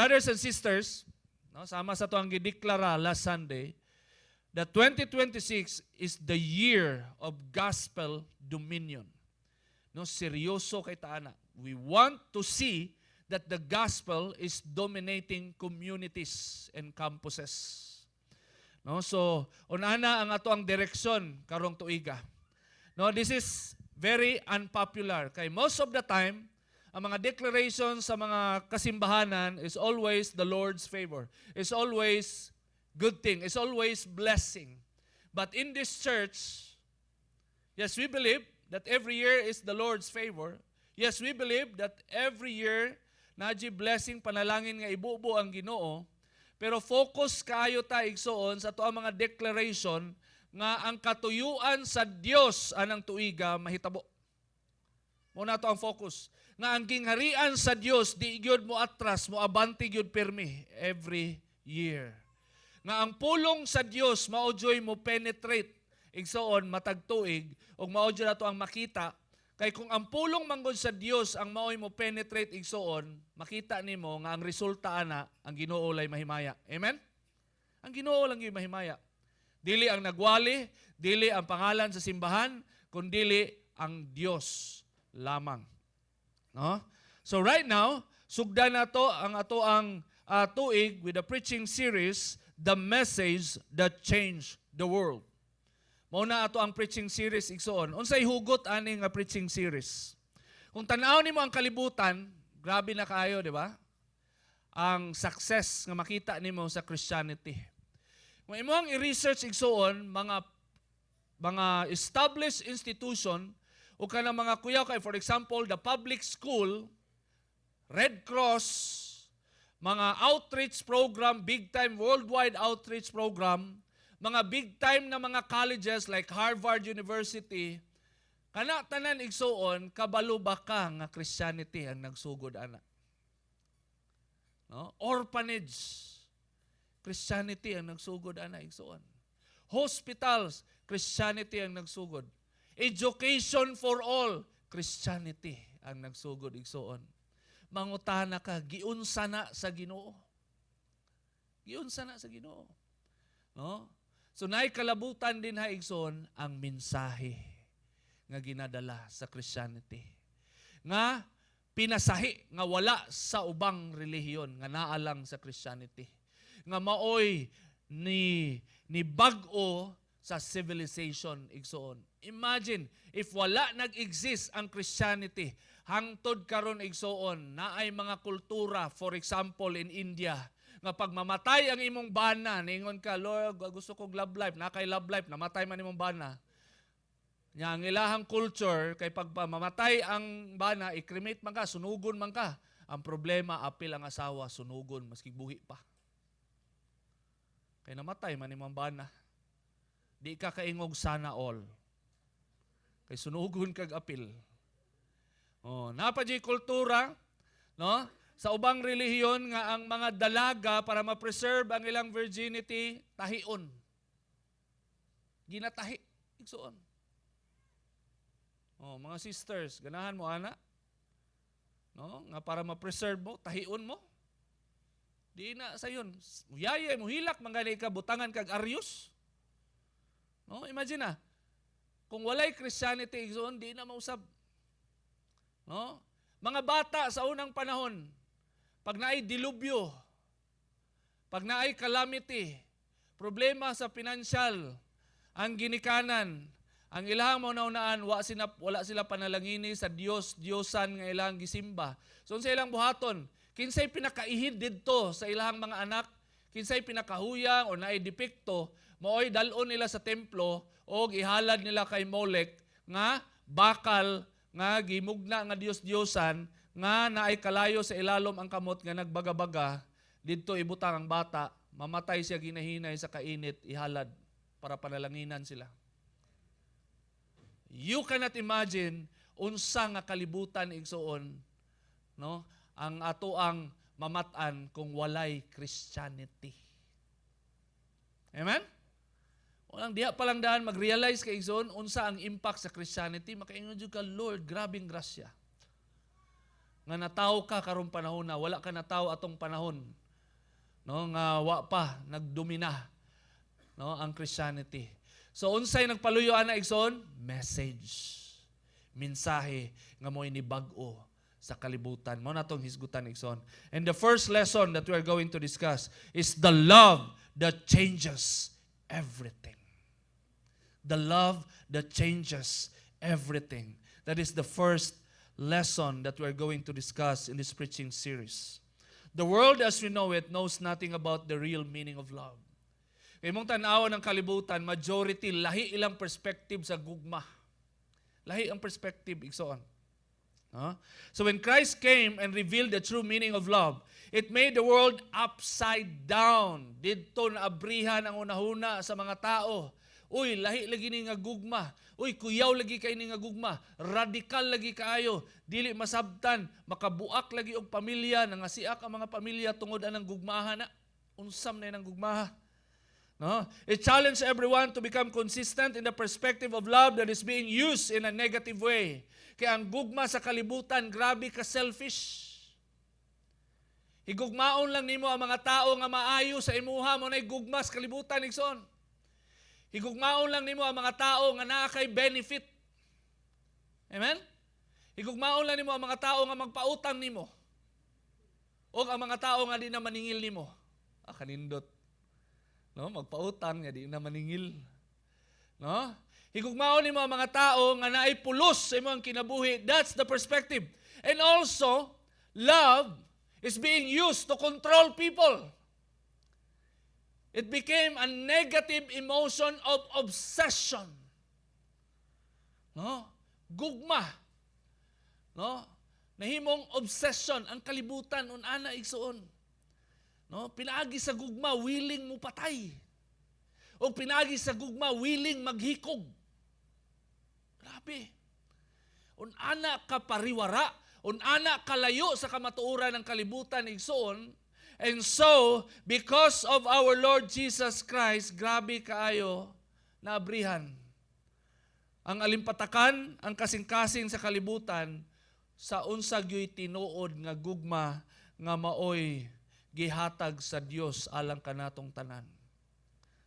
brothers and sisters, no, sama sa ito ang gideklara last Sunday, that 2026 is the year of gospel dominion. No, seryoso kay taana. We want to see that the gospel is dominating communities and campuses. No, so unana ang ato ang direksyon karong tuiga. No, this is very unpopular kay most of the time ang mga declarations sa mga kasimbahanan is always the Lord's favor. It's always good thing. It's always blessing. But in this church, yes, we believe that every year is the Lord's favor. Yes, we believe that every year naji blessing panalangin nga ibubo ang Ginoo. Pero focus kaayo ta igsoon sa ato ang mga declaration nga ang katuyuan sa Dios anang tuiga mahitabo. Muna to ang focus. Nga ang gingharian sa Dios di gyud mo atras, mo abante gyud pirmi every year. Nga ang pulong sa Dios maudyoy mo penetrate igsoon matag tuig ug maudyo nato ang makita kay kung ang pulong manggod sa Dios ang maoy mo penetrate igsoon, makita nimo nga ang resulta ana ang Ginoo lay mahimaya. Amen? Ang Ginoo lang gyud mahimaya. Dili ang nagwali, dili ang pangalan sa simbahan, kundi ang Dios lamang. No? So right now, sugdan nato ang ato ang tuig with the preaching series, The Message That Changed the World. Mauna ato ang preaching series igsoon. Unsay hugot ani nga preaching series? Kung tan-aw nimo ang kalibutan, grabe na kaayo, di ba? Ang success nga makita nimo sa Christianity. Kung imo ang i-research igsoon, mga established institution o kanang mga kuyaw kay, for example, the public school, Red Cross, mga outreach program, big time worldwide outreach program, mga big time na mga colleges like Harvard University, kana tanan igsoon, kabalo ba ka nga Christianity ang nagsugod ana? No? Orphanage, Christianity ang nagsugod ana igsoon. Hospitals, Christianity ang nagsugod. Education for all, Christianity ang nagsugod igsoon. Mangutana ka, giunsa na sa Ginoo. Giunsa na sa Ginoo. No? So naay kalabutan din ha igsoon ang mensahe nga ginadala sa Christianity. Nga pinasahi nga wala sa ubang relihiyon nga naa lang sa Christianity. Nga maoy ni bag-o sa civilization igsoon. Imagine, if wala nag-exist ang Christianity, hangtod karon igsoon, naay mga kultura, for example, in India, nga pag mamatay ang imong bana, ningon ka, Lord, gusto kong love life, nakay love life, namatay man imong bana. Nya ang ilahang culture, kay pag mamatay ang bana, i-cremate man ka, sunugon man ka. Ang problema, apil ang asawa, sunugon, maski buhi pa. Kay namatay man imong bana. Di ka kaingog sana all. Kay sunugon kag apil. Oh, napa di kultura, no? Sa ubang relihiyon nga ang mga dalaga para ma-preserve ang ilang virginity, tahion. Ginatahi igsoon. Oh, mga sisters, ganahan mo ana? No? Nga para ma-preserve mo, tahion mo. Di na sayon. Yaya mo hilak mangani ka butangan kag aryos. No, imagine na. Kung walay Christianity igsoon, di na mausab. No? Mga bata sa unang panahon, pag naay dilubyo, pag naay calamity, problema sa financial, ang ginikanan, ang ilahang mauna-unaan, wala sila panalangini sa Dios, Diyosan nga ilahang gisimba. So sa ilang buhaton, kinsay pinakaihid didto sa ilahang mga anak, kinsay pinakahuyang o naay depekto, maoy dalon nila sa templo o ihalad nila kay Molek nga bakal nga gimugna nga Dios-Diyosan nga naay kalayo sa ilalom ang kamot nga nagbaga-baga didto ibutang ang bata, mamatay siya ginahinay sa kainit, ihalad para panalanginan sila. You cannot imagine unsa nga kalibutan igsoon, no? Ang ato ang mamatan kung walay Christianity. Amen? Walang diha palang daan mag-realize kay igsoon unsa ang impact sa Christianity, makaingon jud ka, Lord, grabing grasya. nga natawo ka karong panahon na wala ka natawo atong panahon, no, nga wa pa nagdomina, no, ang Christianity. So unsay nagpaluyo ana igsoon? Message, mensahe nga mo'y ni bag-o sa kalibutan. Mao na tong hisgutan igsoon. And the first lesson that we are going to discuss is the love that changes everything. The love that changes everything. That is the first lesson that we are going to discuss in this preaching series. The world as we know it knows nothing about the real meaning of love. Kaya mong tanawa ng kalibutan, majority, lahi ilang perspective sa gugma. Lahi ang perspective, igsoon. So when Christ came and revealed the true meaning of love, it made the world upside down. Dito na abrihan ang unahuna sa mga tao. Uy, lahi lagi ni nga gugma. Uy, kuyaw lagi kay ni nga gugma. Radikal lagi kaayo. Dili masabtan. Makabuak lagi og pamilya. Nangasiak ang mga pamilya tungod anang gugmahan na. Unsam na ang gugmaha. No? It challenged everyone to become consistent in the perspective of love that is being used in a negative way. Kaya ang gugma sa kalibutan, grabe ka selfish. Higugmaon lang nimo ang mga tao nga maayo sa imuha mo na gugma sa kalibutan, igsoon. Higugmaon lang nimo ang mga tao nga naa kay benefit. Amen? Higugmaon lang nimo ang mga tao nga magpautang nimo. O ang mga tao nga di na maningil nimo. Kanindot. No, magpautang nga di na maningil. No? Higugmaon nimo ang mga tao nga naay pulos sa imong kinabuhi. That's the perspective. And also, love is being used to control people. It became a negative emotion of obsession. No? Gugma. No? Nahimong obsession ang kalibutan unana igsoon. No? Pinaagi sa gugma willing mo patay. O pinaagi sa gugma willing maghikog. Grabe. Unana ka pariwara, unana kalayo sa kamatuoran ng kalibutan igsoon. And so, because of our Lord Jesus Christ, grabe kaayo na abrihan. Ang alimpatakan, ang kasing-kasing sa kalibutan, sa unsag yo'y tinuod nga gugma nga maoy gihatag sa Dios alang kanatong tanan.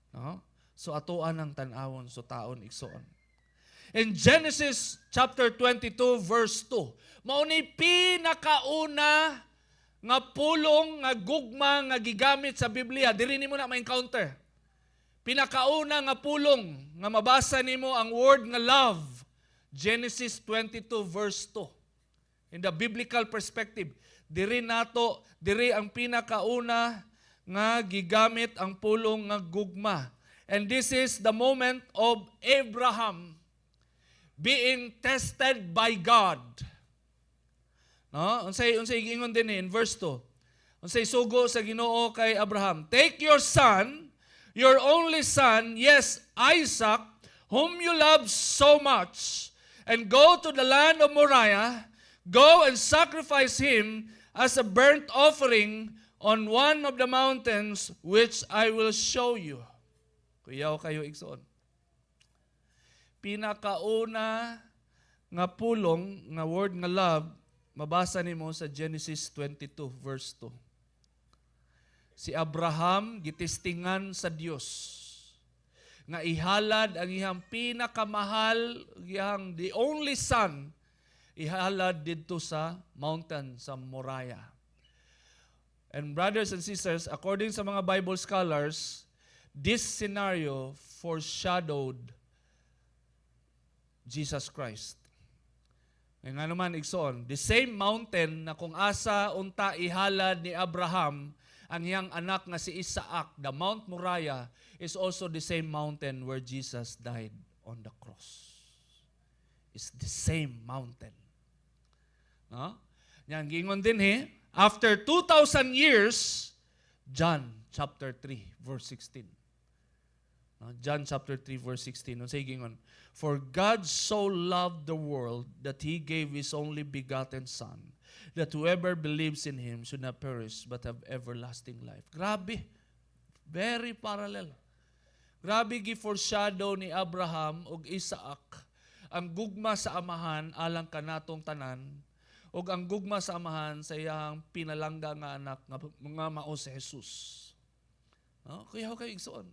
No? So atoan ang tanawon so taon igsoon. In Genesis chapter 22 verse 2, mao ni pinakauna nga pulong nga gugma nga gigamit sa Biblia. Diri nimo na ma-encounter. Pinakauna nga pulong nga mabasa nimo ang word nga love. Genesis 22 verse 2. In the biblical perspective, diri ang pinakauna nga gigamit ang pulong nga gugma. And this is the moment of Abraham being tested by God. No? Unsay ingon din in verse 2. Unsay sugo sa Ginoo kay Abraham, take your son, your only son, yes, Isaac, whom you love so much, and go to the land of Moriah, go and sacrifice him as a burnt offering on one of the mountains which I will show you. Kuyaw kayo igsoon. Pinakauna nga pulong nga word nga love, mabasa nimo sa Genesis 22 verse 2. Si Abraham gitistingan sa Dios nga ihalad ang iyang pinakamahal, iyang the only son, ihalad dito sa mountain sa Moriah. And brothers and sisters, according sa mga Bible scholars, this scenario foreshadowed Jesus Christ. Nga naman igsoon, the same mountain na kung asa unta ihalad ni Abraham ang iyang anak nga si Isaac, the Mount Moriah, is also the same mountain where Jesus died on the cross. It's the same mountain. No? Yan, gingon din after 2,000 years, John chapter 3, verse 16. John chapter 3, verse 16. Unsay gingon? For God so loved the world that He gave His only begotten Son, that whoever believes in Him should not perish but have everlasting life. Grabe. Very parallel. Grabe gi-foreshadow ni Abraham ug Isaac ang gugma sa amahan alang kanatong tanan ug ang gugma sa amahan sa iyang pinalangga nga anak nga mao si Jesus. No? Kuyaw kayo igsoon.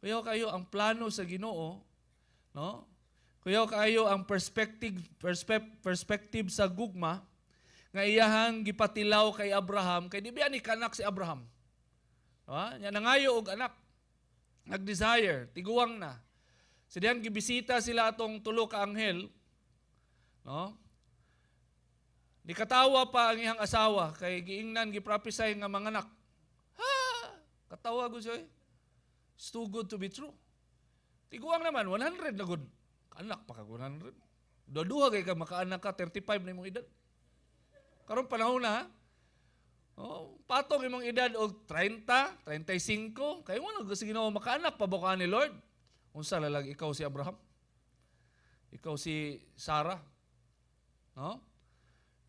Kuyaw kayo ang plano sa Ginoo, no? Kuyaw kayo ang perspective sa gugma nga iyahang gipatilaw kay Abraham kay di ba ni kanak si Abraham. Nya nangayo og anak. Nag-desire, tiguwang na. So diyan gibisita sila atong tulo ka anghel, no? Nikatawa pa ang iyang asawa kay giingnan giprophesy nga manganak. Ha! Katawa ko siya. It's too good to be true. Tiguang naman 100 na gud. Anak pa ka 100. Duha kay ka makaanak ka 35 na imong edad. Karon panahon na ha. Oh, patong imong edad og 30, 35, kay mo nag Ginoo makaanak pa ba ni Lord? Unsa lalag ikaw si Abraham? Ikaw si Sarah. No?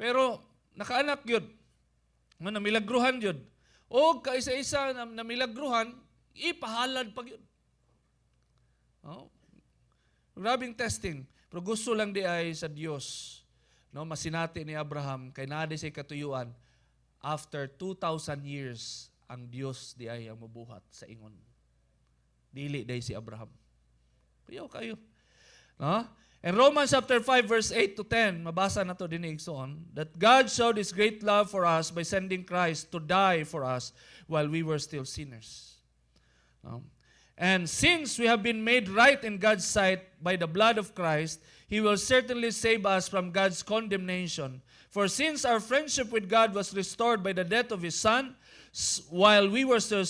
Pero nakaanak yun. Namilagruhan yun. O kaisa-isa na namilagruhan, ipahalad pag yun. No? Grabing testing. Pero gusto lang di ay sa Diyos. No? Masinati ni Abraham, kay nade say katuyuan, after 2,000 years, ang Diyos di ay ang mabuhat sa ingon. Dili day si Abraham. Kayo. No? In Romans chapter 5 verse 8 to 10, mabasa na to din igsoon, that God showed His great love for us by sending Christ to die for us while we were still sinners. No? And since we have been made right in God's sight by the blood of Christ, He will certainly save us from God's condemnation. For since our friendship with God was restored by the death of His Son, while we were still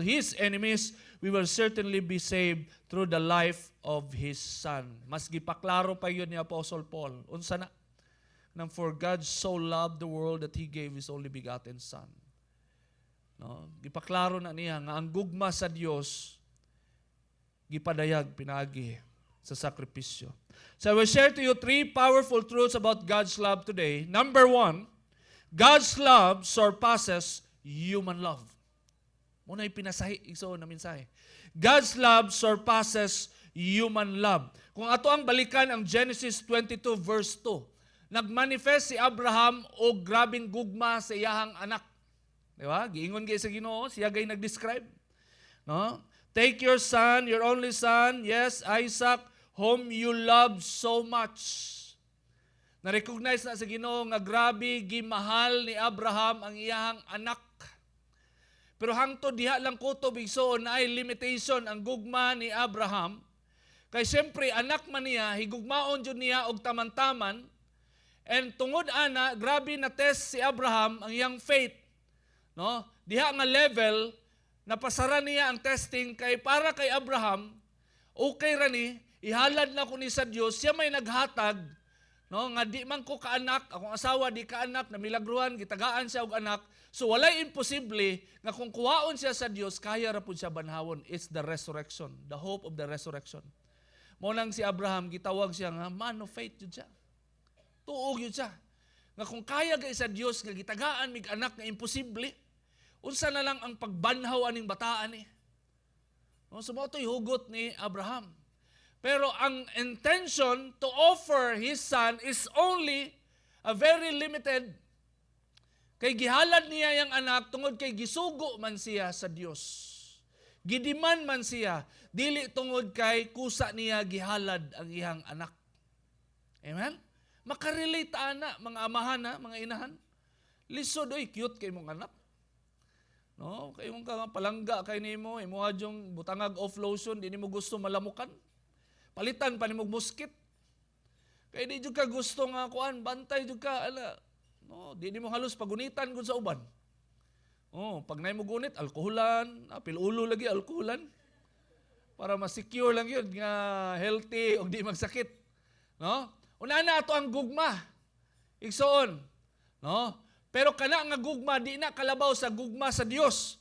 His enemies, we will certainly be saved through the life of His Son. Mas gipaklaro pa yun ni Apostle Paul. Unsa na? Nang for God so loved the world that He gave His only begotten Son. No? Gipaklaro na niya nga ang gugma sa Dios gipadayag pinagi sa sakripisyo. So I will share to you 3 powerful truths about God's love today. Number 1, God's love surpasses human love. Muna ipinasahi, igsoon na mensahe. God's love surpasses human love. Kung ato ang balikan ang Genesis 22 verse 2, nagmanifest si Abraham o grabing gugma sa iyahang anak. Di ba? Giingon kay sa Ginoo, siya gay nag-describe. No? Take your son, your only son, yes, Isaac, whom you love so much. Na-recognize na sa Ginoo nga grabe gimahal ni Abraham ang iyahang anak. Pero hangtod diha lang kutob igsoon na ay limitation ang gugma ni Abraham. Kay siyempre anak man niya, higugmaon jud niya og taman-taman. And tungod ana, grabe na test si Abraham ang iyang faith. No? Diha nga level napasara niya ang testing kay para kay Abraham, okay ra ni, ihalad na ko ni sa Dios, siya may naghatag, no, nga di man ko kaanak, akong asawa di kaanak, na milagruhan, gitagaan siya og anak. So walay imposible nga kung kuwaon siya sa Dios, kaya ra pud siya banhawon. It's the resurrection, the hope of the resurrection. Mo nang si Abraham gitawag siya nga man of faith jud siya. Tuog yun siya. Nga kung kaya gay sa Dios nga gitagaan mig anak nga imposible, unsa na lang ang pagbanhaw aning bataan ni. No, so mo to'y hugot ni Abraham. Pero ang intention to offer his son is only a very limited. Kay gihalad niya yung anak tungod kay gisugo man siya sa Dios. Gidiman man siya, dili tungod kay kusa niya gihalad ang iyang anak. Amen? Makarelate ana, mga amahan ha, mga inahan. Lisod, oy, cute kay mong anak. No, kay mong palangga kay nimo, imo adyong butangag off lotion, di nimo gusto malamukan. Palitan pa nimo muskit. Kay di jud ka gusto nga kuan, bantay jud ka ala. No, di mo halos pagunitan gud sa uban. Oh, pag nay mo gunit, alkoholan, apil ulo lagi alkoholan. Para ma-secure lang yun nga healthy og di magsakit. No? Una na ato ang gugma. Igsoon. No? Pero kana nga gugma di na kalabaw sa gugma sa Dios.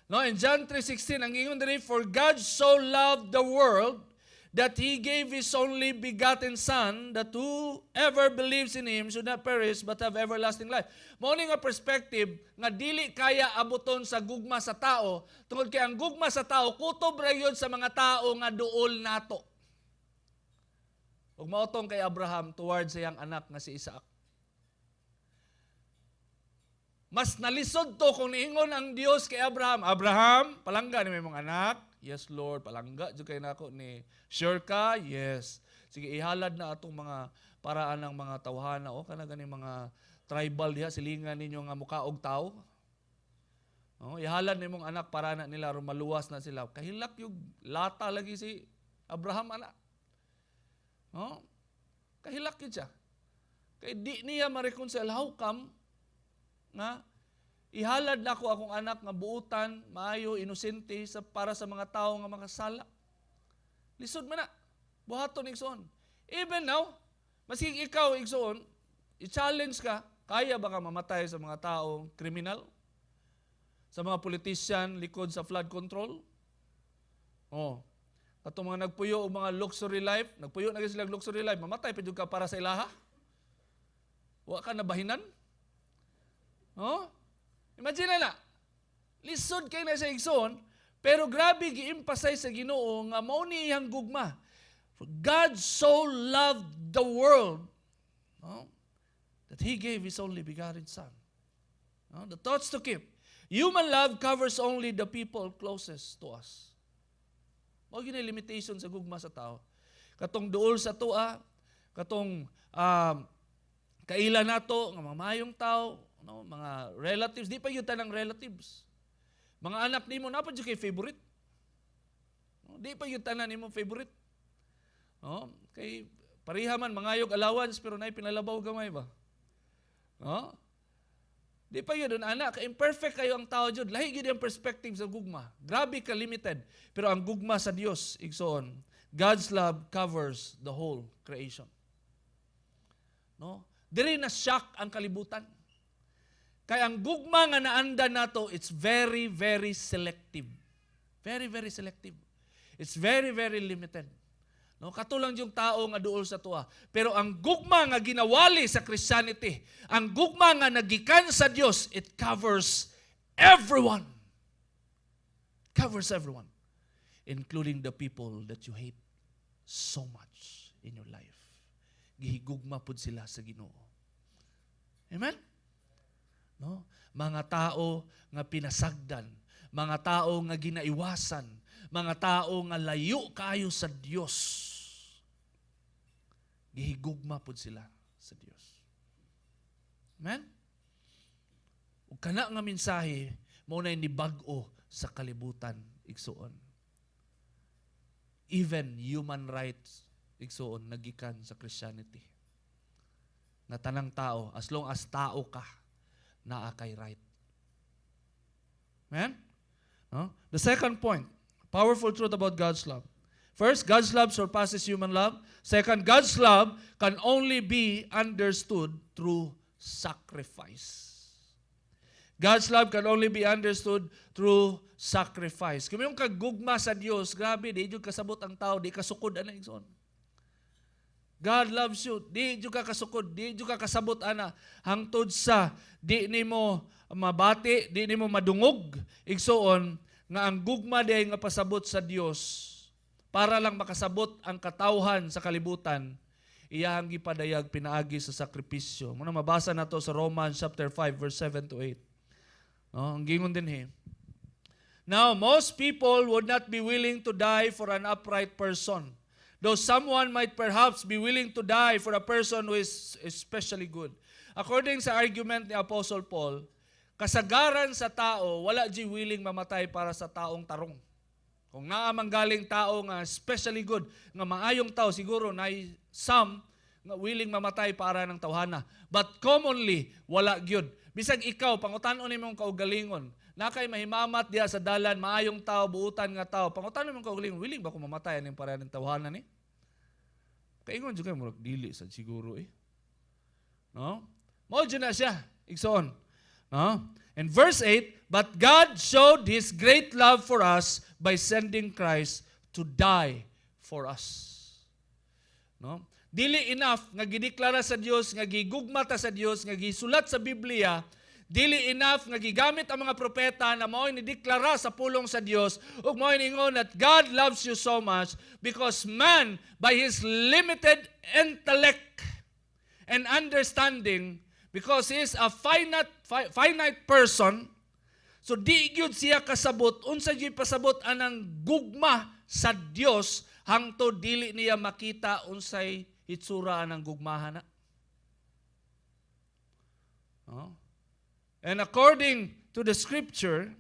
No, in John 3:16 ang ingon diri, for God so loved the world that He gave His only begotten Son, that whoever believes in Him should not perish but have everlasting life. Mao ni nga perspective nga dili kaya abuton sa gugma sa tao, tungod kay ang gugma sa tao kutob ra yun sa mga tao nga duol nato. ug maotong kay Abraham towards sa iyang anak nga si Isaac. Mas nalisod to kung niingon ang Dios kay Abraham, Abraham, palangga ni mong anak. Yes, Lord, palangga jud kay nako ni. Sure ka? Yes. Sige, ihalad na atong mga paraan ng mga tawhana o kana gani mga tribal diha silingan ninyo nga mukaog tao. Oh, ihalad nimong anak para na nila maluwas na sila. Kahilak yung lata lagi si Abraham anak. Oh, kahilak yun siya. Kay di niya ma-reconcile. How come nga ihalad na ako akong anak nga buutan, maayo, inosente para sa mga tao nga makasala. Lisod man na. Buhaton igsoon. Even now, maski ikaw igsoon, i-challenge ka, kaya ba ka mamatay sa mga taong kriminal? Sa mga politician likod sa flood control? Oh. Katong mga nagpuyo o mga luxury life, nagpuyo na sila luxury life, mamatay pa jud ka para sa ilaha? Wa ka nabahinan? Oh? Imagine na, lisod kay na sa igsoon, pero grabe gi-emphasize sa Ginoo nga mao ni iyang gugma. For God so loved the world, no, that He gave His only begotten Son. No, the thoughts to keep. Human love covers only the people closest to us. Mao gyud limitation sa gugma sa tao. Katong duol sa tua, katong kaila nato nga mga mayong tao, no, mga relatives, di pa yun tanang relatives. Mga anak nimo na pa jud kay favorite. No, di pa yun tanan nimo favorite. No, kay pareha man mangayog allowance pero nay pinalabaw gamay ba? No? Di pa yun anak, imperfect kayo ang tao jud. Lahi gyud ang perspective sa gugma. Grabe ka limited. Pero ang gugma sa Dios igsoon, God's love covers the whole creation. No? Diri na shock ang kalibutan. Kaya ang gugma nga naandan nato, it's very, very selective. Very, very selective. It's very, very limited. No, katulang yung tao nga duol sa tuwa. Pero ang gugma nga ginawali sa Christianity, ang gugma nga nagikan sa Dios, it covers everyone. Covers everyone. Including the people that you hate so much in your life. Gihigugma pud sila sa Ginoo. Amen? No? Mga tao nga pinasagdan, mga tao nga ginaiwasan, mga tao nga layo kayo sa Dios. Gihigugma pud sila sa Dios. Amen? Ug kana nga mensahe mao nay nibag-o sa kalibutan igsuon. Even human rights igsuon nagikan sa Christianity. Na tanang tao, as long as tao ka, naa kay right. Amen? No? The second point, powerful truth about God's love. First, God's love surpasses human love. Second, God's love can only be understood through sacrifice. God's love can only be understood through sacrifice. Kung yung kagugma sa Dios, grabe, di yung kasabot ang tao, di kasukod, ana igsoon. God loves you. Di yung ka kasukod, di yung ka kasabot, ana. Hangtod sa, di ni mo mabati, di ni mo madungog, igsoon, nga ang gugma di nga pasabot sa Dios, para lang makasabot ang katawhan sa kalibutan, iyang gipadayag pinaagi sa sakripisyo. Muna mabasa na to sa Romans chapter 5 verse 7 to 8. No, ang gingon din Now, most people would not be willing to die for an upright person, though someone might perhaps be willing to die for a person who is especially good. According sa argument ni Apostle Paul, kasagaran sa tao, wala di willing mamatay para sa taong tarong. Kung naamang galing tao nga especially good, nga maayong tao, siguro na some nga willing mamatay para ng tawhana. But commonly, wala gyud. Bisag ikaw, pangutanon nimong kaugalingon, na kay mahimamat diya sa dalan, maayong tao, buutan nga tao, pangutanon nimong kaugalingon, willing ba ko mamatay aning para ng tawhana ni? Kaingon jud kay murag dili sad siguro No? Mao jud na siya, igsoon. No? In verse 8, but God showed His great love for us by sending Christ to die for us. No? Dili enough nga gideklara sa Dios, nga gigugma ta sa Dios, nga gisulat sa Biblia, Dili enough nga gigamit ang mga propeta na mao'y nideklara sa pulong sa Dios ug mao'y ningon that God loves you so much because man by his limited intellect and understanding, because he is a finite person, so di gyud siya kasabot unsa gyud pasabot anang gugma sa Dios hangtod dili niya makita unsay hitsura anang gugmahan na. And according to the scripture,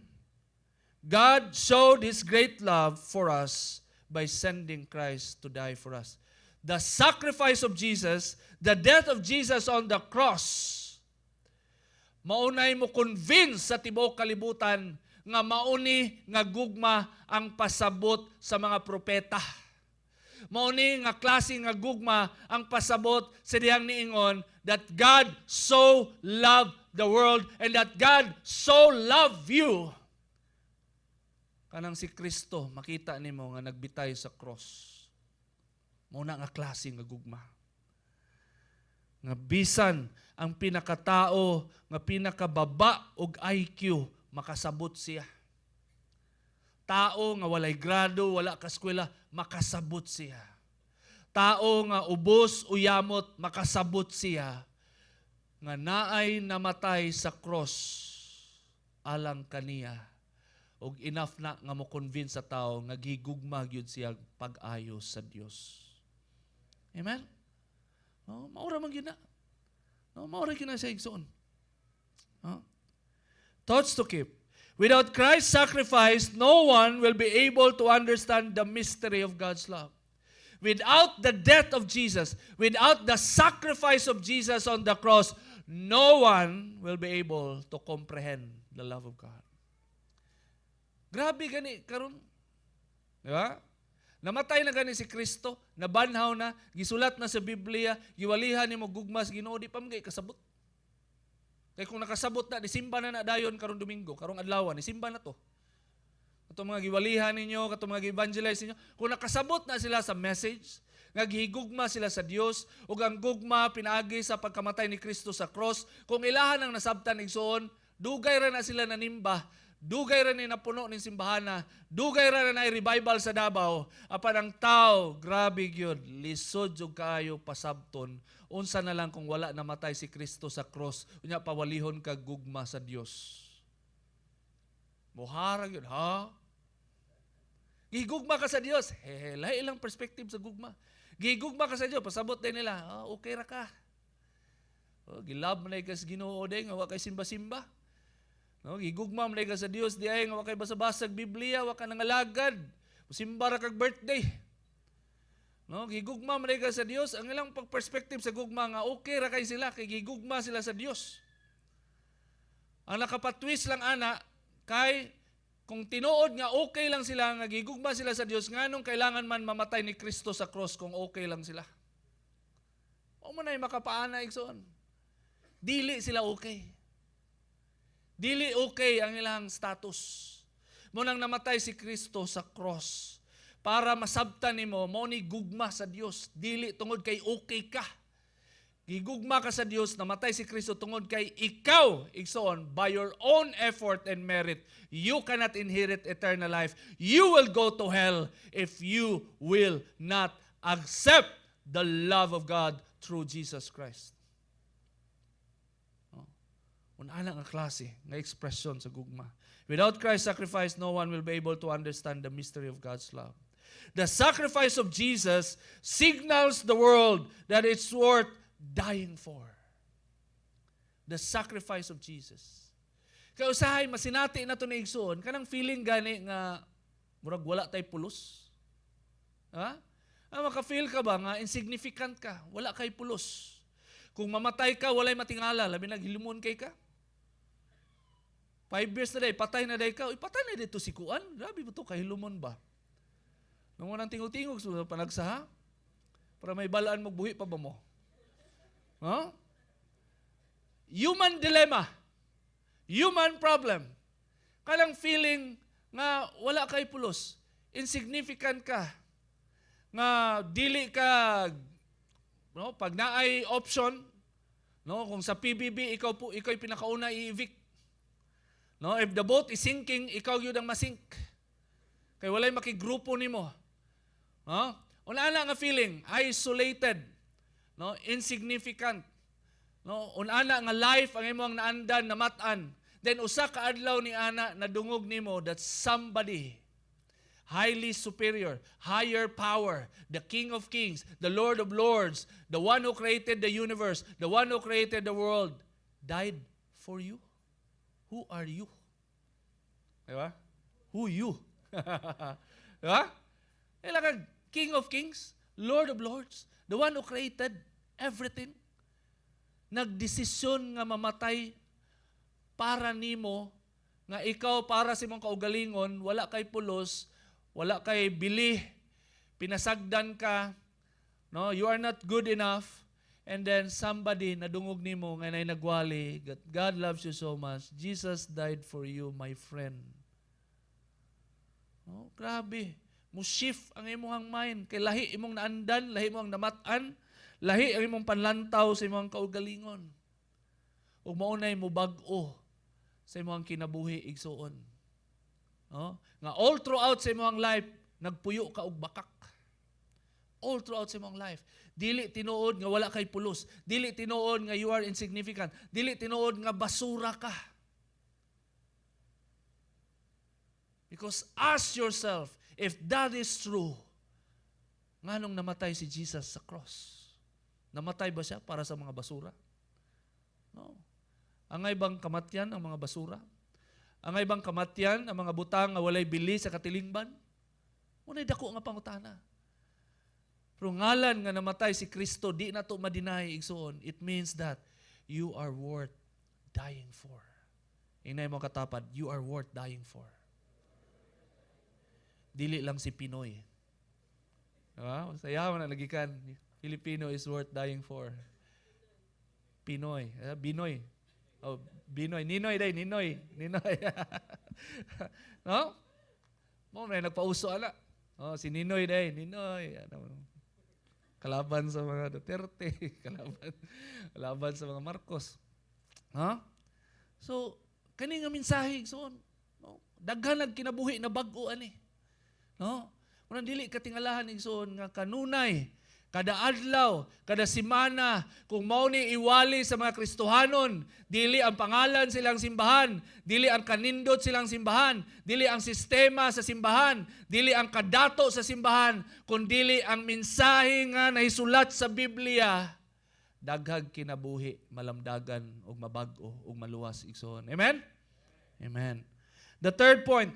God showed His great love for us by sending Christ to die for us. The sacrifice of Jesus, the death of Jesus on the cross, maunay mo convince sa tibuok kalibutan nga mauni nga gugma ang pasabot sa mga propeta. Mauni nga klase nga gugma ang pasabot sa dihang niingon that God so loved the world and that God so loved you. Kanang si Kristo, makita nimo nga nagbitay sa cross. Mauna nga klase nga gugma. Nga bisan ang pinakatao, nga pinakababa og IQ, makasabot siya. Tao nga walay grado, wala ka eskwela, makasabot siya. Tao nga ubos, uyamot, makasabot siya. Nga naay namatay sa cross alang kaniya. Og enough na nga mo convince sa tao nga gigugma gyud siya pag-ayo sa Dios. Amen? No, maura man gyud na. No, maura gyud na sa igsoon. No? Thoughts to keep. Without Christ's sacrifice, no one will be able to understand the mystery of God's love. Without the death of Jesus, without the sacrifice of Jesus on the cross, no one will be able to comprehend the love of God. Grabe gani karon. Di ba? Namatay na gani si Kristo, nabanhaw na, gisulat na sa Biblia, giwalihan ni mo gugmas Ginoo, di pa magay kasabot. Kaya kung nakasabot na, nisimba na dayon karong Domingo, karong adlaw, nisimba na to. Katong mga giwalihan ninyo, katong mga gi-evangelize ninyo, kung nakasabot na sila sa message, nga gihigugma sila sa Dios, ug ang gugma pinaagi sa pagkamatay ni Kristo sa cross, kung ilahan ang nasabtan igsoon, dugay ra na sila nanimba, dugay ra ni napuno ning simbahana, dugay ra na revival sa Davao, apan ang tao, grabe gyud, lisod jud kaayo pasabton. Unsa na lang kung wala namatay si Kristo sa cross, unya pawalihon ka gugma sa Dios. Muhara gyud, ha? Gigugma ka sa Dios, lahi ilang perspective sa gugma. Gigugma ka sa Dios, pasabot din nila, okay ra ka. Gilab man ka sa Ginoo day nga wa kay simba-simba. No, gigugma man ka sa Dios di ay nga wa kay basa-basa Biblia, wa ka nangalagad. Simba ra kag birthday. No, gigugma man ka sa Dios, ang ilang pag-perspective sa gugma nga okay ra kay sila kay gigugma sila sa Dios. Ang nakapatwist lang ana kay kung tinuod nga okay lang sila nga gigugma sila sa Dios, nganong kailangan man mamatay ni Kristo sa cross kung okay lang sila. O man ay makapaana igsoon. Dili sila okay. Dili okay ang ilang status. Munang namatay si Kristo sa cross para masabtan nimo mao ni gugma sa Dios, dili tungod kay okay ka. Gigugma ka sa Dios, namatay si Kristo tungod kay ikaw, igsoon, by your own effort and merit, you cannot inherit eternal life. You will go to hell if you will not accept the love of God through Jesus Christ. Una lang ang klase ng expression sa gugma. Without Christ's sacrifice, no one will be able to understand the mystery of God's love. The sacrifice of Jesus signals the world that it's worth dying for. The sacrifice of Jesus. Kaya usahay, masinati na ito na igsoon, kanang feeling gani nga murag wala tay pulos. Ha? Maka-feel ka ba nga insignificant ka, wala kay pulos. Kung mamatay ka, walay matingala, labi naghilimon kay ka. 5 years na day, patay na day ka. Patay na dito si Kuan. Grabe mo ito, kahilumon ba? Nung unang tingog-tingog, so panagsaha, para may balaan magbuhi pa ba mo? Huh? Human dilemma. Human problem. Kalang feeling nga wala kay pulos. Insignificant ka. Nga dili ka, no, pag naay option, no, kung sa PBB ikaw pinakauna i-evict. No, if the boat is sinking, ikaw gyud ang masink. Kay walay makigrupo nimo. No? Una nga feeling, isolated, no, insignificant. No, una nga life ang imong naandan, namatan. Then usa ka adlaw ni ana nadungog nimo that somebody highly superior, higher power, the King of Kings, the Lord of Lords, the one who created the universe, the one who created the world, died for you. Who are you? Diba? Who you? Diba? Kailangan King of Kings, Lord of Lords, the one who created everything, nagdesisyon nga mamatay para nimo, nga ikaw para sa imong kaugalingon, wala kay pulos, wala kay bili, pinasagdan ka, no, you are not good enough, and then somebody nadungog nimo nga nay nagwali, God loves you so much, Jesus died for you, my friend. No, grabe. Mo-shift ang imong mind. Kay lahi imong naandan, lahi imong namatan, lahi ang imong panlantaw sa imong kaugalingon. Ug maunay mo bag-o sa imong kinabuhi igsuon. No? Nga all throughout sa imong life, nagpuyo ka og bakak. All throughout sa imong life. Dili tinuod nga wala kay pulos. Dili tinuod nga you are insignificant. Dili tinuod nga basura ka. Because ask yourself, if that is true, nganong namatay si Jesus sa cross? Namatay ba siya para sa mga basura? No. Angay bang kamatyan ang mga basura? Angay bang kamatyan ang mga butang nga walay bili sa katilingban? Munay dako nga pangutana. Pero ngalan nga namatay si Kristo, di na to madinay igsoon. It means that you are worth dying for. Inay mo katapad, you are worth dying for. Dili lang si Pinoy. Diba? Sayaw na nagikan. Filipino is worth dying for. Pinoy. Binoy. Oh, Binoy. Ninoy day, Ninoy. Ninoy. No? Mo na nagpauso ala. Oh, si Ninoy day, Ninoy. Ano? Kalaban sa mga Duterte, kalaban sa mga Marcos. Ha? So, kani nga mensahe so, no? Daghan ang kinabuhi na bag-o ani. No? Kung dili katingalahan igsoon nga kanunay, kada adlaw, kada semana, kung mao ni iwali sa mga Kristohanon, dili ang pangalan silang simbahan, dili ang kanindot silang simbahan, dili ang sistema sa simbahan, dili ang kadato sa simbahan, kundi ang mensahe nga nahisulat sa Biblia, daghag kinabuhi, malamdagan ug mabag-o ug maluwas igsoon. Amen? Amen. The third point,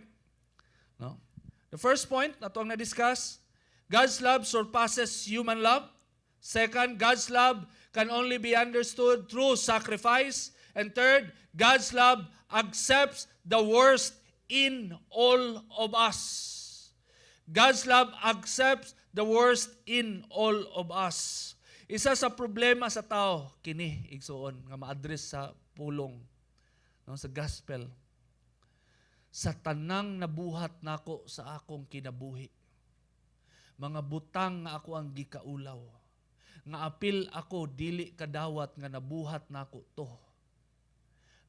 no? The first point na ito ang na-discuss, God's love surpasses human love. Second, God's love can only be understood through sacrifice. And third, God's love accepts the worst in all of us. God's love accepts the worst in all of us. Isa sa problema sa tao, kini, igsuon, nga ma-address sa pulong, no, sa gospel. Sa tanang nabuhat nako sa akong kinabuhi. Mga butang nga ako ang gikaulaw. Nga apil ako dili kadawat nga nabuhat nako to.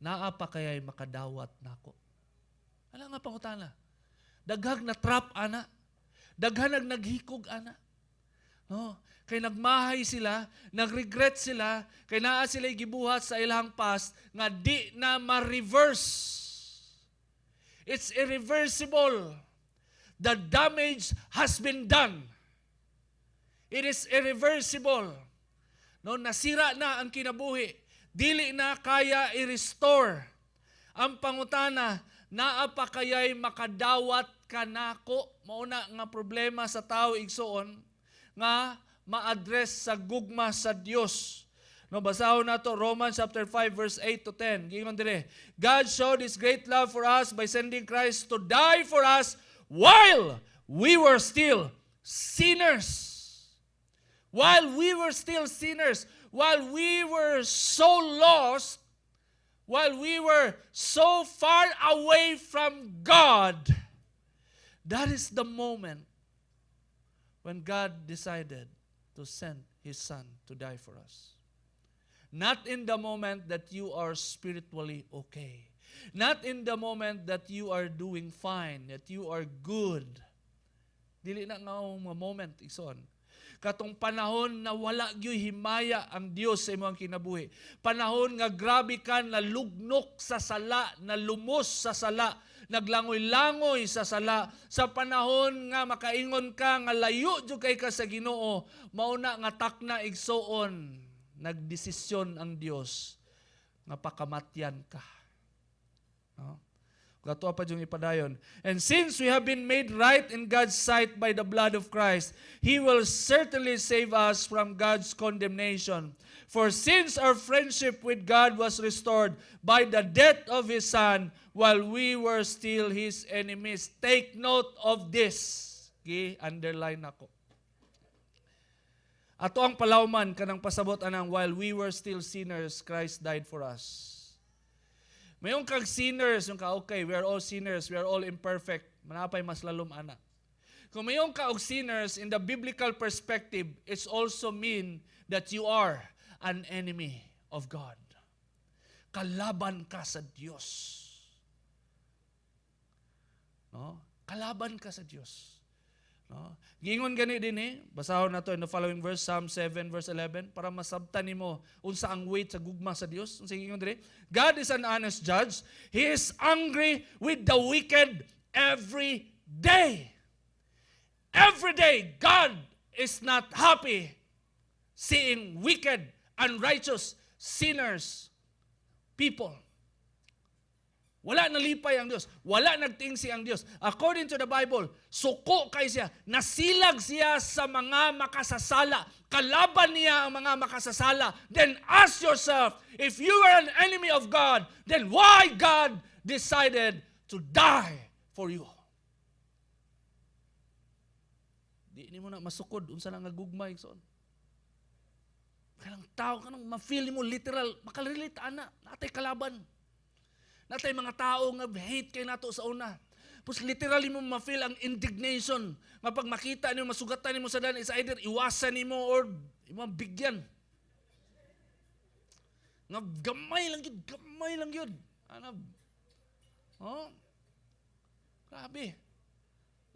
Naa pa kaya'y makadawat nako. Ala nga pangutana. Daghag na trap ana. Daghag naghikog ana. No, kay nagmahay sila, nagregret sila, kay naa sila'y gibuhat sa ilang past nga di na ma-reverse. It's irreversible. The damage has been done. It is irreversible. No, nasira na ang kinabuhi. Dili na kaya i-restore. Ang pangutana, naa pa kaya'y makadawat kanako? Mauna nga problema sa tao igsoon nga ma-address sa gugma sa Dios. No, basahon na to Romans chapter 5 verse 8 to 10. Gingon dire, God showed His great love for us by sending Christ to die for us while we were still sinners. While we were still sinners, while we were so lost, while we were so far away from God, that is the moment when God decided to send His Son to die for us. Not in the moment that you are spiritually okay. Not in the moment that you are doing fine, that you are good. Dili na nga mga moment, ison. Katong panahon na wala gyoy himaya ang Dios sa imong kinabuhi. Panahon nga grabe ka na lugnok sa sala, na lumos sa sala, naglangoy-langoy sa sala. Sa panahon nga makaingon ka nga layo jud kay ka sa Ginoo, mauna nga takna igsoon, nagdesisyon ang Dios nga pakamatyan ka. No? Gato pa yung ipadayon. And since we have been made right in God's sight by the blood of Christ, He will certainly save us from God's condemnation. For since our friendship with God was restored by the death of His Son, while we were still His enemies. Take note of this. Underline ako. Ato ang palawman kanang pasabot anang while we were still sinners, Christ died for us. Mayong kag sinners, yung ka, okay, we are all sinners, we are all imperfect, manapay mas lalom ana. Kung mayong ka og sinners, in the biblical perspective, it's also mean that you are an enemy of God. Kalaban ka sa Diyos. No? Kalaban ka sa Diyos. No? Giingon gani din basahon nato in the following verse, Psalm 7 verse 11, para masabtan nimo unsa ang weight sa gugma sa Dios. Unsa giingon diri? God is an honest judge. He is angry with the wicked every day. Every day, God is not happy seeing wicked, unrighteous, sinners, people. Wala nalipay ang Diyos. Wala nagtingsi ang Diyos. According to the Bible, suko kay siya. Nasilag siya sa mga makasasala. Kalaban niya ang mga makasasala. Then ask yourself, if you are an enemy of God, then why God decided to die for you? Di mo na masukod. Unsa na nga gugmay. Kanang tao, kanang ma-feel mo literal, makalrelate ana. Natay kalaban. Natay mga tao nga hate kay nato sa una. Pus literally mo ma-feel ang indignation. Nga pag makita niyo, masugatan niyo sa daan, is either iwasan niyo or imong bigyan. Nga gamay lang yun. Ano? Oh? Grabe.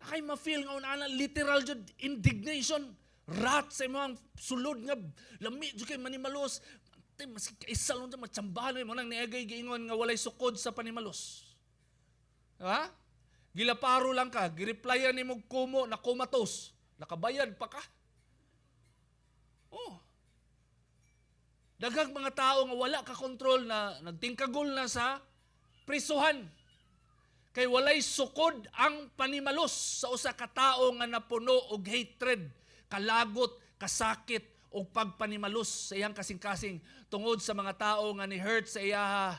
Nakay ma-feel nga una literal jud indignation. Rat sa imong sulod nga lami jud kay manimalos. Mas isa lang dyan, matsambahan mo nang niagay giingon nga walay sukod sa panimalos. Ha? Gilaparo lang ka, gireplyan ni mo kumo na kumatos. Nakabayad pa ka. Oh. Daghang mga tao nga wala ka kontrol na nagtingkagol na sa prisuhan. Kay walay sukod ang panimalos sa usa ka tawo nga napuno og hatred, kalagot, kasakit, o pagpanimalos sa iyang kasing-kasing tungod sa mga tao nga ni-hurt sa iyaha,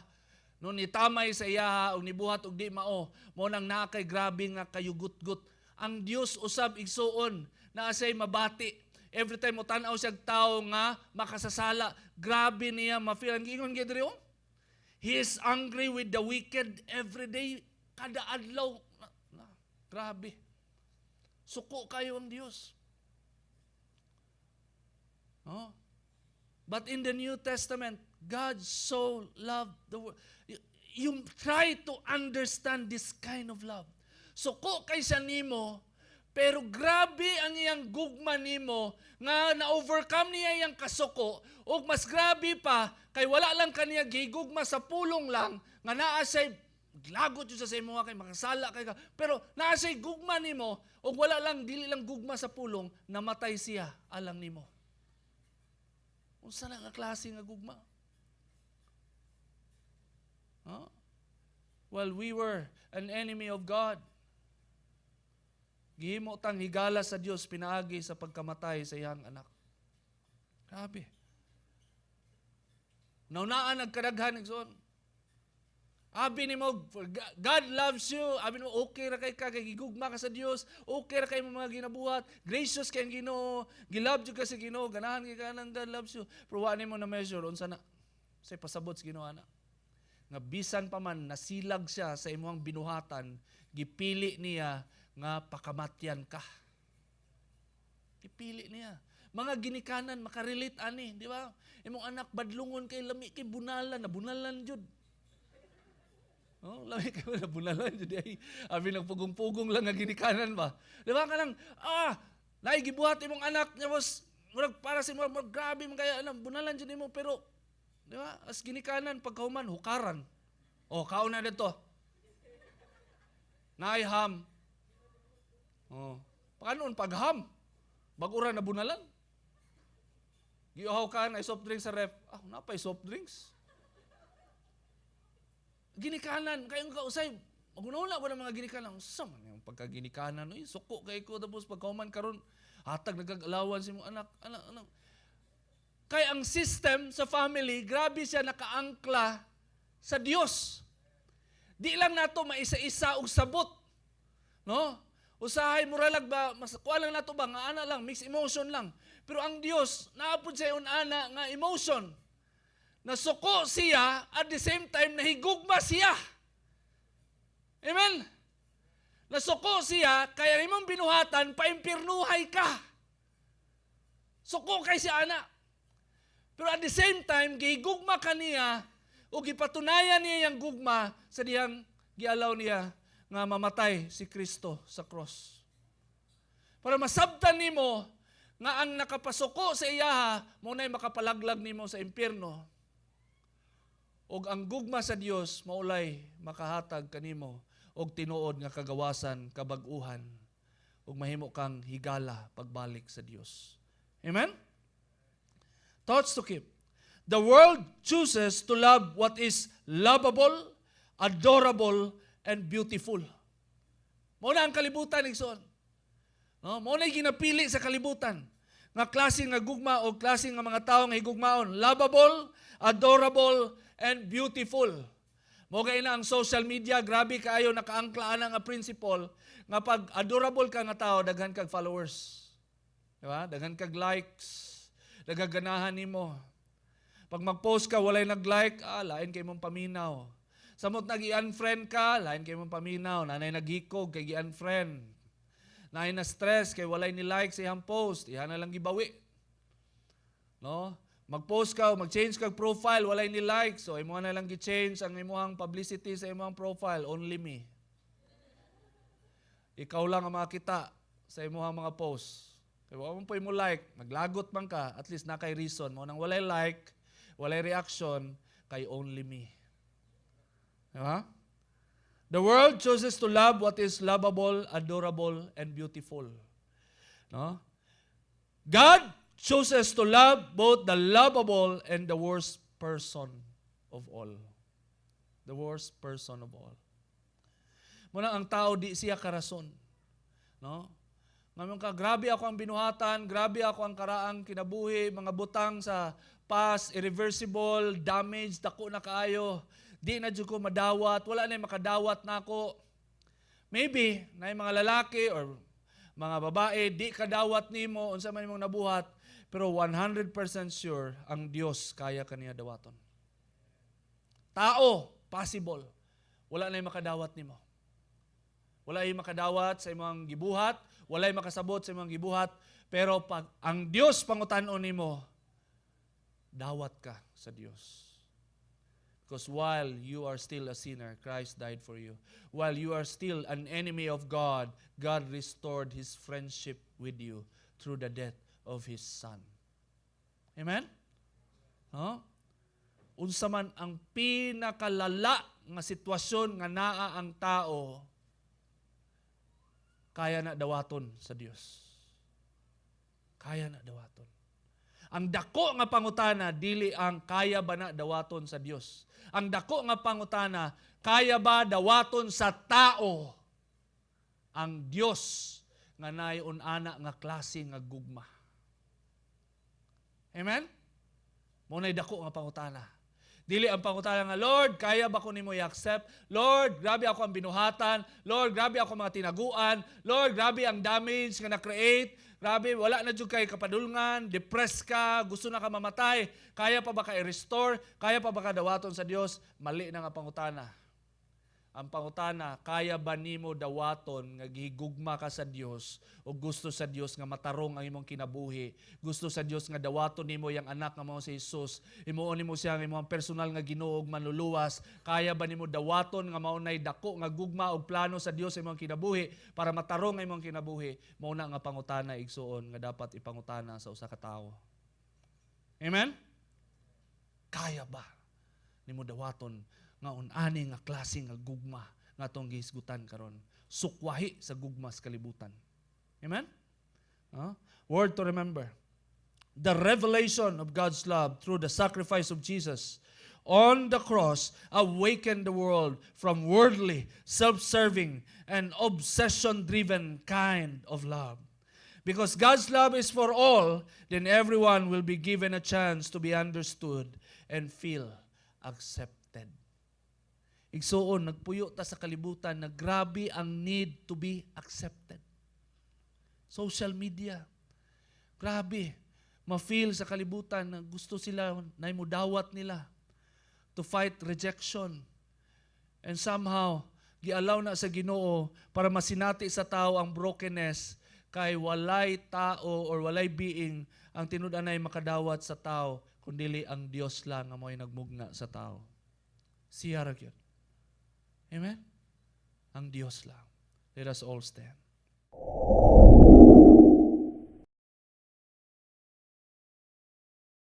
no nitamay sa iyaha, o nibuhat og di mao, mo nang nakay grabe nga kayugut-gut. Ang Dios usab igsuon na asay mabati. Every time mo tan-aw siya tao nga makasasala, grabe niya ma-feel. Ang giingon gyud diri, He is angry with the wicked every day, kada adlaw. Grabe. Suko kayo ang Dios. Oh. But in the New Testament, God so loved the world. You try to understand this kind of love. Suko kay sa nimo, pero grabe ang iyang gugma nimo nga na-overcome niya iyang kasuko, o mas grabe pa, kay wala lang kaniya gigugma sa pulong lang, nga naa say lagot yun sa imo kay makasala kay ka, pero naa say gugma nimo, o wala lang, dili lang gugma sa pulong, namatay siya alang nimo. Unsa na nga klase nga gugma? Huh? Well, we were an enemy of God. Gihimo tang higala sa Dios pinaagi sa pagkamatay sa iyang anak. Grabe. Naunaan nagkadaghan igsoon. Abi ni mo, God loves you. Abi ni mo, okay ra kay ka, kay gigugma ka sa Dios. Okay ra kay mo mga ginabuhat. Gracious kay ang Ginoo. Gilove you ka sa Ginoo. Ganahan kay ka nang God loves you. Pero wala mo na measure. Unsa na? Say pasabot sa Ginoo na. Nga bisan pa man, nasilag siya sa imong binuhatan, gipili niya nga pakamatyan ka. Gipili niya. Mga ginikanan, makarelate ani. Di ba? Imong anak, badlungon kay lami, kay bunalan. Nabunalan jud. Oh, lami kayo na bunalan jud ay abi nagpugong-pugong lang nga ginikanan ba. Di ba kanang naigibuhat imong anak nya was murag para sa mo grabe man kaya alam bunalan jud nimo pero di ba as ginikanan pagkahuman hukaran. Oh, kaon na dito. Naiham. Oh, paano pagham? Bag-ura na bunalan. Giuhaw ka na soft drinks sa ref. Napay soft drinks. Ginikanan, kayong kausay, magunawala ko ng mga ginikanan. Saan man yung pagkaginikanan? Suko kay ko, tapos pagkauman karon hatag nagkagalawan si mong anak. Kaya ang system sa family, grabe siya nakaangkla sa Dios. Di lang nato maisa-isa og sabot. No? Usahay muralag ba, kuha lang nato ba, nga ana lang, mixed emotion lang. Pero ang Dios, naapod sa iyon ana nga emotion. Nasuko siya, at the same time, nahigugma siya. Amen? Nasuko siya, kaya imong binuhatan, paimpirnuhay ka. Suko kay si ana. Pero at the same time, gihigugma ka niya, o gipatunayan niya yung gugma sa diyang gialaw niya nga mamatay si Kristo sa cross. Para masabtan nimo nga ang nakapasuko sa iyaha, muna'y makapalaglag nimo sa impyerno. Og ang gugma sa Dios maulay makahatag kanimo og tinuod nga kagawasan, kabag-uhan ug mahimo kang higala pagbalik sa Dios. Amen? Thoughts to keep. The world chooses to love what is lovable, adorable, and beautiful. Mao na ang kalibutan igsoon. No, mao na ginapili sa kalibutan nga klase nga gugma o klase nga mga tawo nga higugmaon, lovable, adorable, and beautiful. Mogay na ang social media, grabe kaayo nakaangklaan nga principle nga pag adorable ka nga tao, daghan kag followers. Diba? Daghan kag likes, nagaganahan nimo. Pag mag-post ka, walay nag-like, lain kay mong paminaw. Samot nag-i-unfriend ka, lain kay mong paminaw. Nanay naghikog, kay gi-unfriend. Nanay na stress, kay walay ni like sa iyang post, iyan na lang gibawi. No? Mag-post ka, mag-change kag profile, walay ni like, so imo na lang gi-change ang imong publicity sa imong profile, only me. Ikaw lang ang makita sa imong mga post. Kaya wala mo po imo like, naglagot man ka, at least na kay reason mo nang walay like, walay reaction, kay only me. Diba? The world chooses to love what is lovable, adorable, and beautiful. No? God chooses to love both the lovable and the worst person of all. The worst person of all. Muna ang tao di siya karason. No? Ngayon ka, grabe ako ang binuhatan, grabe ako ang karaang kinabuhi, mga butang sa past, irreversible, damage, dako na kaayo, di na dyan ko madawat, wala na yung makadawat na ako. Maybe, na yung mga lalaki or mga babae, di kadawat nimo, unsa man imong nabuhat, pero 100% sure, ang Diyos kaya kaniya dawaton. Tao, possible. Wala na yung makadawat nimo. Wala yung makadawat sa imong gibuhat, wala yung makasabot sa imong gibuhat, pero pag ang Diyos pangutan-on nimo, dawat ka sa Diyos. Because while you are still a sinner, Christ died for you. While you are still an enemy of God, God restored His friendship with you through the death of His Son. Amen? No? Unsa man ang pinakalala nga sitwasyon nga naa ang tao, kaya na dawaton sa Dios. Kaya na dawaton. Ang dako nga pangutana, dili ang kaya ba na dawaton sa Dios. Ang dako nga pangutana, kaya ba dawaton sa tao ang Dios nga nayon ana nga klase nga gugma. Amen? Muna'y dako nga pangutana. Dili ang pangutana nga, Lord, kaya ba ko nimo i-accept? Lord, grabe ako ang binuhatan. Lord, grabe ako mga tinaguan. Lord, grabe ang damage nga na-create. Grabe, wala na dyan kay kapadulngan, depressed ka, gusto na ka mamatay. Kaya pa ba ka i-restore? Kaya pa ba ka dawaton sa Dios? Mali na nga pangutana. Ang pangutana, kaya ba nimo dawaton nga gihigugma ka sa Dios o gusto sa Dios nga matarong ang imong kinabuhi? Gusto sa Dios nga dawaton nimo yang anak nga mao si Jesus. Himuon nimo siya nga imong personal nga Ginoo ug manluluwas. Kaya ba nimo dawaton nga maunay dako nga gugma og plano sa Dios sa imong kinabuhi para matarong ang imong kinabuhi? Mao na nga pangutana igsuon nga dapat ipangutana sa usa ka tawo. Amen? Kaya ba nimo dawaton nga unani nga klase nga gugma nga atong gihisgutan karon, sukwahi sa gugma sa kalibutan. Amen? Word to remember. The revelation of God's love through the sacrifice of Jesus on the cross awakened the world from worldly, self-serving, and obsession-driven kind of love. Because God's love is for all, then everyone will be given a chance to be understood and feel accepted. Igsuon, nagpuyo ta sa kalibutan na grabe ang need to be accepted. Social media, grabe, ma-feel sa kalibutan na gusto sila, na imudawat nila to fight rejection. And somehow, gialaw na sa Ginoo para masinati sa tao ang brokenness kay walay tao or walay being ang tinud-anay makadawat sa tao kundi ang Dios lang ang mo'y nagmugna sa tao. Siya ra gyud. Amen? Ang Dios lang. Let us all stand.